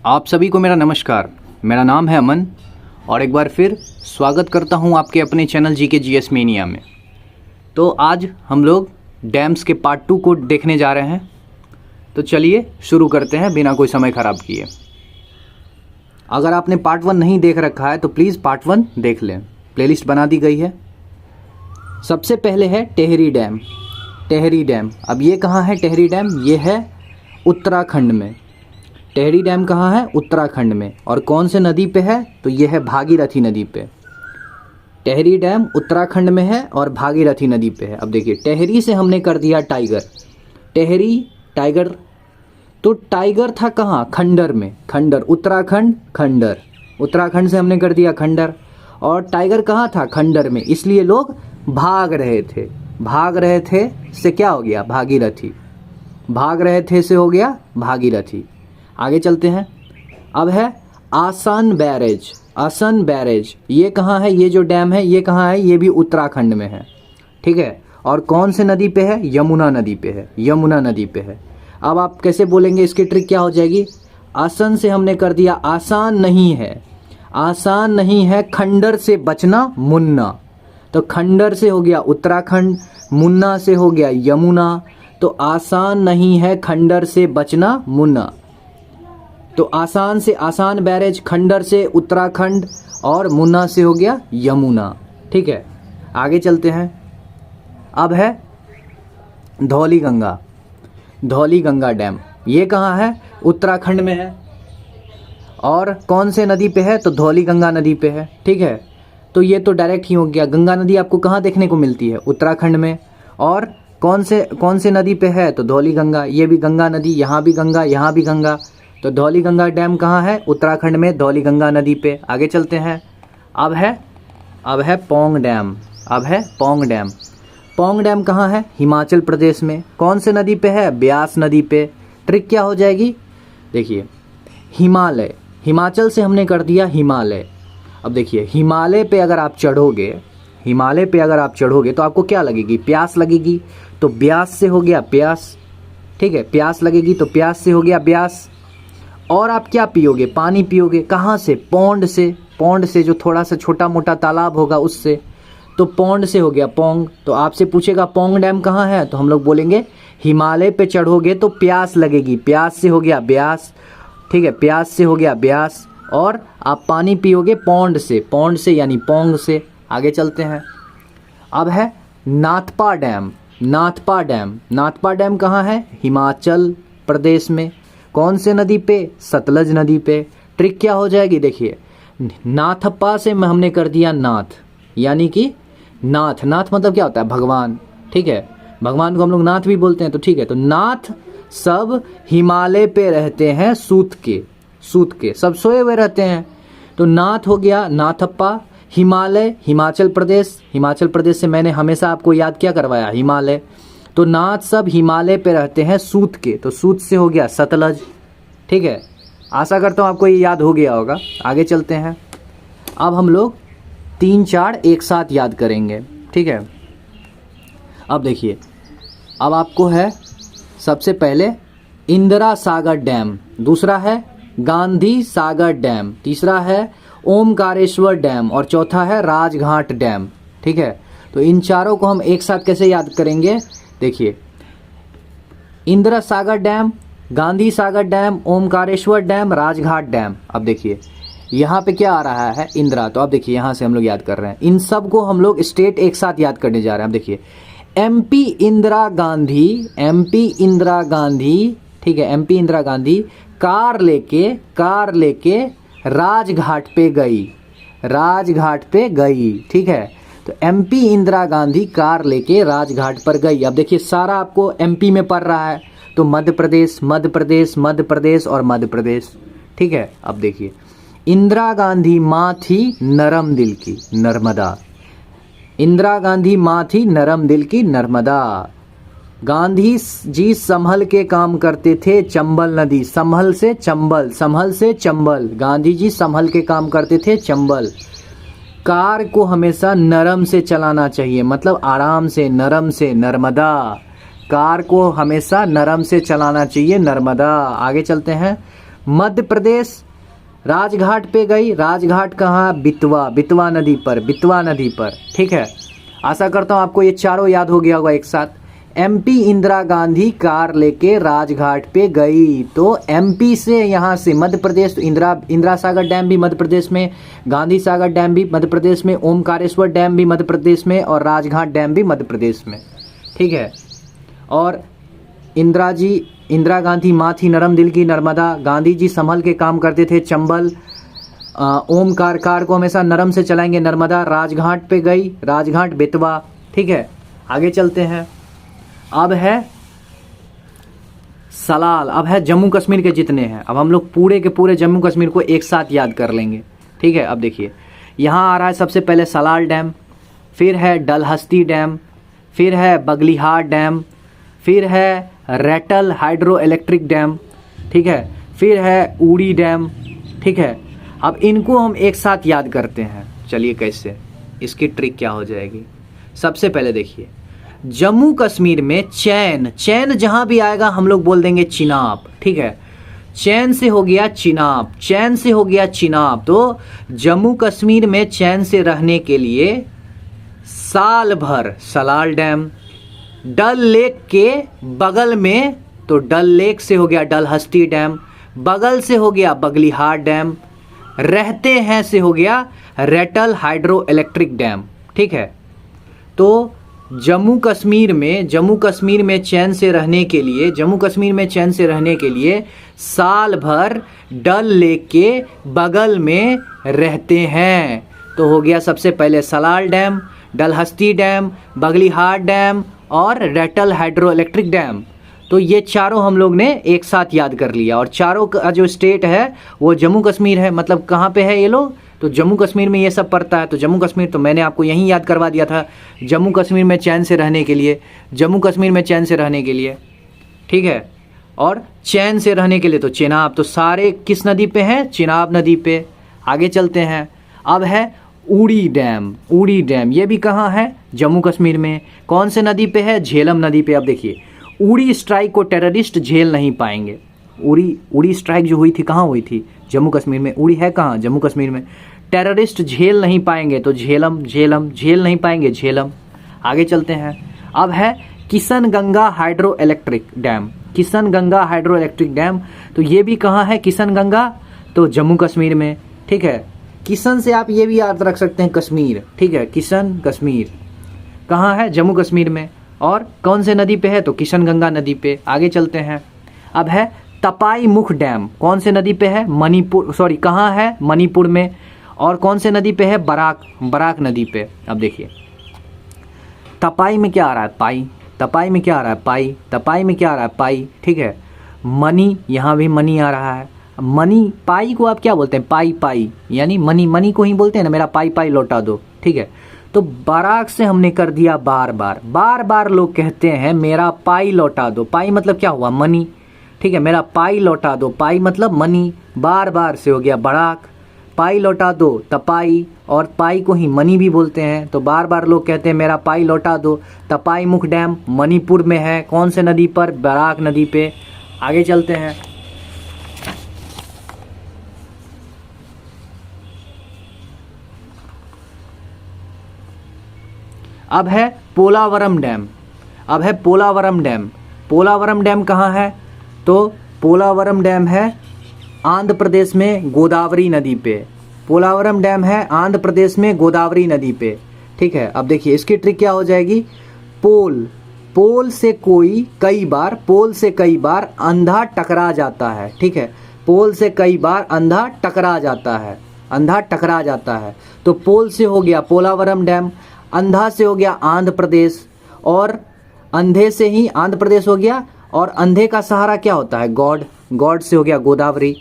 आप सभी को मेरा नमस्कार। मेरा नाम है अमन और एक बार फिर स्वागत करता हूं आपके अपने चैनल जीके जीएस मेनिया में। तो आज हम लोग डैम्स के पार्ट 2 को देखने जा रहे हैं। तो चलिए शुरू करते हैं बिना कोई समय ख़राब किए। अगर आपने पार्ट 1 नहीं देख रखा है तो प्लीज़ पार्ट 1 देख लें, प्लेलिस्ट बना दी गई है। सबसे पहले है टेहरी डैम। टेहरी डैम, अब ये कहाँ है टेहरी डैम? ये है उत्तराखंड में। टेहरी डैम कहाँ है? उत्तराखंड में। और कौन से नदी पे है? तो ये है भागीरथी नदी पे। टेहरी डैम उत्तराखंड में है और भागीरथी नदी पे है। अब देखिए, टेहरी से हमने कर दिया टाइगर। टेहरी टाइगर, तो टाइगर था कहाँ? खंडर में। खंडर, उत्तराखंड, खंडर। उत्तराखंड से हमने कर दिया खंडर। और टाइगर कहाँ था? खंडर में। इसलिए लोग भाग रहे थे। भाग रहे थे से क्या हो गया? भागीरथी। भाग रहे थे से हो गया भागीरथी। आगे चलते हैं। अब है आसन बैरेज। आसन बैरेज ये कहाँ है? ये जो डैम है ये कहाँ है? ये भी उत्तराखंड में है। ठीक है। और कौन से नदी पे है? यमुना नदी पे है। यमुना नदी पे है। अब आप कैसे बोलेंगे? इसकी ट्रिक क्या हो जाएगी? आसन से हमने कर दिया आसान नहीं है। आसान नहीं है, खंडर से बचना मुन्ना। तो खंडर से हो गया उत्तराखंड, मुन्ना से हो गया यमुना। तो आसान नहीं है, खंडर से बचना मुन्ना। तो आसान से आसान बैरेज, खंडर से उत्तराखंड और मुन्ना से हो गया यमुना। ठीक है, आगे चलते हैं। अब है धौली गंगा। धौली गंगा डैम ये कहाँ है? उत्तराखंड में है। और कौन से नदी पे है? तो धौली गंगा नदी पे है। ठीक है, तो ये तो डायरेक्ट ही हो गया। गंगा नदी आपको कहाँ देखने को मिलती है? उत्तराखंड में। और कौन से नदी पे है? तो धौली गंगा। ये भी गंगा नदी, यहाँ भी गंगा, यहाँ भी गंगा। तो धौली गंगा डैम कहाँ है? उत्तराखंड में, धौली गंगा नदी पे। आगे चलते हैं। अब है पौंग डैम। अब है पौंग डैम। पौंग डैम कहाँ है? हिमाचल प्रदेश में। कौन से नदी पे है? ब्यास नदी पे। ट्रिक क्या हो जाएगी? देखिए, हिमालय, हिमाचल से हमने कर दिया हिमालय। अब देखिए, हिमालय पे अगर आप चढ़ोगे, हिमालय पे अगर आप चढ़ोगे तो आपको क्या लगेगी? प्यास लगेगी। तो ब्यास से हो गया प्यास। ठीक है, प्यास लगेगी तो प्यास से हो गया ब्यास। और आप क्या पियोगे? पानी पियोगे। कहाँ से? पौंड से। पौंड से, जो थोड़ा सा छोटा मोटा तालाब होगा उससे। तो पौंड से हो गया पौंग। तो आपसे पूछेगा पौंग डैम कहाँ है? तो हम लोग बोलेंगे हिमालय पे चढ़ोगे तो प्यास लगेगी। प्यास से हो गया ब्यास। ठीक है, प्यास से हो गया ब्यास। और आप पानी पियोगे पौंड से। पौंड से यानी पौंग से। आगे चलते हैं। अब है Nathpa dam. Nathpa dam. Nathpa dam कहाँ है? हिमाचल प्रदेश में। कौन से नदी पे? सतलज नदी पे। ट्रिक क्या हो जाएगी? देखिए, नाथपा से हमने कर दिया नाथ, यानी कि नाथ। नाथ मतलब क्या होता है? भगवान। ठीक है, भगवान को हम लोग नाथ भी बोलते हैं। तो ठीक है, तो नाथ सब हिमालय पे रहते हैं, सूत के। सूत के सब सोए हुए रहते हैं। तो नाथ हो गया नाथप्पा। हिमालय, हिमाचल प्रदेश। हिमाचल प्रदेश से मैंने हमेशा आपको याद क्या करवाया? हिमालय। तो नाथ सब हिमालय पे रहते हैं, सूत के। तो सूत से हो गया सतलज। ठीक है, आशा करता हूँ आपको ये याद हो गया होगा। आगे चलते हैं। अब हम लोग 3-4 एक साथ याद करेंगे। ठीक है, अब देखिए, अब आपको है सबसे पहले इंदिरा सागर डैम, दूसरा है गांधी सागर डैम, तीसरा है ओमकारेश्वर डैम और चौथा है राजघाट डैम। ठीक है, तो इन चारों को हम एक साथ कैसे याद करेंगे? देखिए, Indira Sagar dam, Gandhi Sagar dam, Omkareshwar dam, Rajghat dam. अब देखिए, यहाँ पे क्या आ रहा है? इंदिरा। तो अब देखिए, यहाँ से हम लोग याद कर रहे हैं। इन सब को हम लोग स्टेट एक साथ याद करने जा रहे हैं। अब देखिए, एमपी इंदिरा गांधी, एमपी इंदिरा गांधी। ठीक है, एमपी इंदिरा गांधी कार लेके राजघाट पे गई। राजघाट पे गई। ठीक है, तो एमपी इंदिरा गांधी कार लेके राजघाट पर गई। अब देखिए, सारा आपको एमपी में पड़ रहा है, तो मध्य प्रदेश, मध्य प्रदेश, मध्य प्रदेश और मध्य प्रदेश। ठीक है, अब देखिए, इंदिरा गांधी माँ थी नरम दिल की, नर्मदा। इंदिरा गांधी माँ थी नरम दिल की, नर्मदा। गांधी जी संभल के काम करते थे, चंबल नदी। संभल से चंबल, संभल से चंबल। गांधी जी संभल के काम करते थे, चंबल। कार को हमेशा नरम से चलाना चाहिए, मतलब आराम से, नरम से, नर्मदा। कार को हमेशा नरम से चलाना चाहिए, नर्मदा। आगे चलते हैं। मध्य प्रदेश राजघाट पे गई। राजघाट कहाँ? बितवा, बितवा नदी पर, बितवा नदी पर। ठीक है, आशा करता हूँ आपको ये चारों याद हो गया होगा एक साथ। एमपी इंदिरा गांधी कार लेके राजघाट पे गई। तो एमपी से, यहाँ से मध्य प्रदेश, तो इंदिरा सागर डैम भी मध्य प्रदेश में, गांधी सागर डैम भी मध्य प्रदेश में, ओमकारेश्वर डैम भी मध्य प्रदेश में और राजघाट डैम भी मध्य प्रदेश में। ठीक है, और इंदिरा गांधी माँ थी नरम दिल की नर्मदा। गांधी जी संभल के काम करते थे, चंबल। ओमकार, कार को हमेशा नरम से चलाएंगे, नर्मदा। राजघाट पे गई, राजघाट बेतवा। ठीक है, आगे चलते हैं। अब है सलाल, अब है जम्मू कश्मीर के जितने हैं। अब हम लोग पूरे के पूरे जम्मू कश्मीर को एक साथ याद कर लेंगे। ठीक है, अब देखिए यहाँ आ रहा है सबसे पहले सलाल डैम, फिर है डलहस्ती डैम, फिर है बगलिहार डैम, फिर है रैटल हाइड्रो इलेक्ट्रिक डैम। ठीक है, फिर है उड़ी डैम। ठीक है, अब इनको हम एक साथ याद करते हैं। चलिए कैसे, इसकी ट्रिक क्या हो जाएगी। सबसे पहले देखिए, जम्मू कश्मीर में चैन, चैन जहां भी आएगा हम लोग बोल देंगे चिनाब। ठीक है, चैन से हो गया चिनाब, चैन से हो गया चिनाब। तो जम्मू कश्मीर में चैन से रहने के लिए साल भर सलाल डैम। डल लेक के बगल में, तो डल लेक से हो गया डलहस्ती डैम, बगल से हो गया बगलिहार डैम, रहते हैं से हो गया रैटल हाइड्रो इलेक्ट्रिक डैम। ठीक है, तो जम्मू कश्मीर में चैन से रहने के लिए, जम्मू कश्मीर में चैन से रहने के लिए साल भर डल लेक के बगल में रहते हैं। तो हो गया सबसे पहले Salal dam, Dulhasti dam, Baglihar dam और रैटल हाइड्रो इलेक्ट्रिक डैम। तो ये चारों हम लोग ने एक साथ याद कर लिया। और चारों का जो स्टेट है वो जम्मू कश्मीर है। मतलब कहाँ पे है ये लोग? तो जम्मू कश्मीर में ये सब पड़ता है। तो जम्मू कश्मीर तो मैंने आपको यहीं याद करवा दिया था, जम्मू कश्मीर में चैन से रहने के लिए, जम्मू कश्मीर में चैन से रहने के लिए। ठीक है, और चैन से रहने के लिए तो चेनाब। तो सारे किस नदी पे हैं? चिनाब नदी पे। आगे चलते हैं। अब है उड़ी डैम, उड़ी डैम ये भी कहाँ है? जम्मू कश्मीर में। कौन से नदी पे है? झेलम नदी पे। अब देखिए, उड़ी स्ट्राइक को टेररिस्ट झेल नहीं पाएंगे। उड़ी स्ट्राइक जो हुई थी कहाँ हुई थी? जम्मू कश्मीर में। उड़ी है कहाँ? जम्मू कश्मीर में। टेररिस्ट झेल नहीं पाएंगे, तो झेलम, झेलम, झेल नहीं पाएंगे, झेलम। आगे चलते हैं। अब है Kishan Ganga hydro electric dam, Kishan Ganga hydro electric dam. तो ये भी कहाँ है किशन गंगा? तो जम्मू कश्मीर में। ठीक है, किशन से आप ये भी याद रख सकते हैं कश्मीर। ठीक है, किशन कश्मीर कहाँ है? जम्मू कश्मीर में। और कौन से नदी पे है? तो किशन गंगा नदी पे। आगे चलते हैं। अब है तपाई मुख डैम, कौन से नदी पे है? मणिपुर, सॉरी कहाँ है? मणिपुर में। और कौन से नदी पे है? बराक नदी पे। अब देखिए, तपाई में क्या आ रहा है? पाई। तपाई में क्या आ रहा है? पाई। तपाई में क्या आ रहा है? पाई। ठीक है, मनी, यहाँ भी मनी आ रहा है। मनी, पाई को आप क्या बोलते हैं? पाई, पाई यानी मनी, मनी को ही बोलते हैं ना, मेरा पाई पाई लौटा दो। ठीक है, तो बराक से हमने कर दिया बार बार लोग कहते हैं मेरा पाई लौटा दो। पाई मतलब क्या हुआ? मनी। ठीक है, मेरा पाई लौटा दो, पाई मतलब मनी। बार से हो गया बराक, पाई लौटा दो तपाई, और पाई को ही मनी भी बोलते हैं। तो बार लोग कहते हैं मेरा पाई लौटा दो। तपाई मुख डैम मणिपुर में है। कौन से नदी पर? बराक नदी पे। आगे चलते हैं। अब है पोलावरम डैम, अब है पोलावरम डैम। पोलावरम डैम कहाँ है? तो पोलावरम डैम है आंध्र प्रदेश में गोदावरी नदी पे। पोलावरम डैम है आंध्र प्रदेश में गोदावरी नदी पे। ठीक है, अब देखिए इसकी ट्रिक क्या हो जाएगी। पोल से कई बार अंधा टकरा जाता है। ठीक है, पोल से कई बार अंधा टकरा जाता है। तो पोल से हो गया पोलावरम डैम, अंधा से हो गया आंध्र प्रदेश, और अंधे से ही आंध्र प्रदेश हो गया। और अंधे का सहारा क्या होता है? गॉड से हो गया गोदावरी।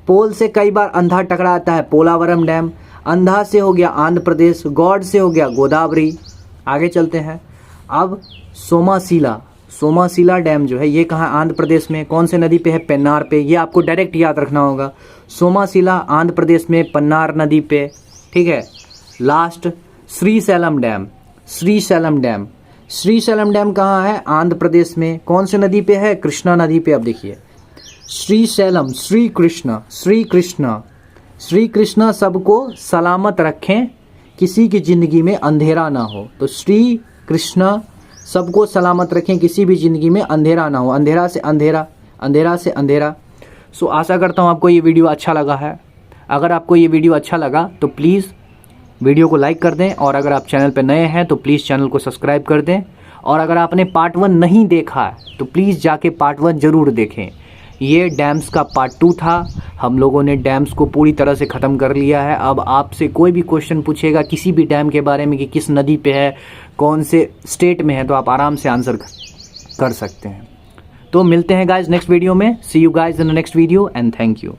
पोल से कई बार अंधा टकराता है पोलावरम डैम, अंधा से हो गया आंध्र प्रदेश, गॉड से हो गया गोदावरी। आगे चलते हैं। अब सोमासिला डैम जो है ये कहाँ? आंध्र प्रदेश में। कौन से नदी पे है? पेन्नार पे। ये आपको डायरेक्ट याद रखना होगा। सोमासिला आंध्र प्रदेश में, पन्नार नदी पे। ठीक है, लास्ट श्रीशैलम डैम कहाँ है? आंध्र प्रदेश में। कौन से नदी पे है? कृष्णा नदी पे। अब देखिए, श्रीशैलम, श्री कृष्ण, श्री कृष्ण, श्री कृष्ण सबको सलामत रखें, किसी की ज़िंदगी में अंधेरा ना हो। तो श्री कृष्ण सबको सलामत रखें, किसी भी ज़िंदगी में अंधेरा ना हो, अंधेरा से अंधेरा, अंधेरा से अंधेरा। सो आशा करता हूँ आपको ये वीडियो अच्छा लगा है। अगर आपको ये वीडियो अच्छा लगा तो प्लीज़ वीडियो को लाइक कर दें, और अगर आप चैनल पर नए हैं तो प्लीज़ चैनल को सब्सक्राइब कर दें। और अगर आपने पार्ट 1 नहीं देखा है तो प्लीज़ जाके पार्ट 1 ज़रूर देखें। ये डैम्स का पार्ट 2 था। हम लोगों ने डैम्स को पूरी तरह से ख़त्म कर लिया है। अब आपसे कोई भी क्वेश्चन पूछेगा किसी भी डैम के बारे में कि किस नदी पे है, कौन से स्टेट में है, तो आप आराम से आंसर कर सकते हैं। तो मिलते हैं गाइज नेक्स्ट वीडियो में। See you guys in the next video and thank you.